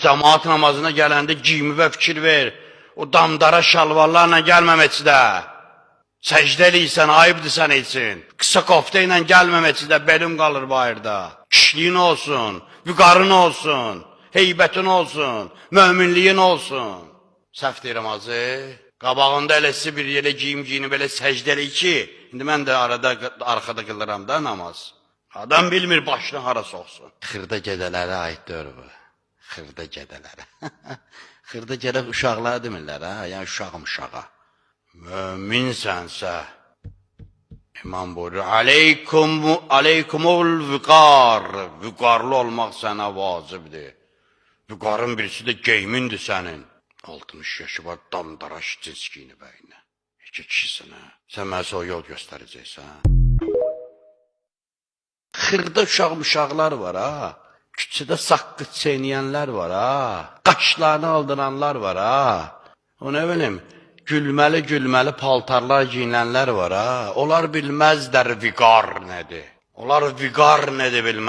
Cemaat namazına gələndə giyimə fikir ver. O damdara şalvarlarla gəlmə məscidə. Səcdə eləyirsən, ayıbdır sən etsin. Qısa kofta ilə gəlmə məscidə, belin qalır bayırda. Kişiliyin olsun, vüqarın olsun, heybətin olsun, möminliyin olsun. Səhv deyirəm azı. Qabağında eləsi bir yerə giyinib belə səcdə eləyir ki, indi mən də arxada qılıram da namaz. Adam bilmir başını hara soxsun. Xırda gədələrə aiddir bu. Xırda gədələrə. Xırda gədə uşaqlar demirlər, ha? Yəni uşağım uşağa. Möminsənsə, İmam buyurur, aleykumul vüqar. Vüqarlı olmaq sənə vacibdir. Vüqarın birisi də geymindir sənin. 60 yaşı var, damdaraş cinskiyini bəyinə. İki kişisinə. Sən mənsə o yol göstərəcəksən. Xırda uşaqlar var, ha? Küçədə saqqı çeynəyənlər var, ha? Qaşlarını aldıranlar var, ha? O nə bilim, gülməli paltarlar giyinənlər var, ha? Onlar bilməzlər vüqar nədir. Onlar vüqar nədir bilməz.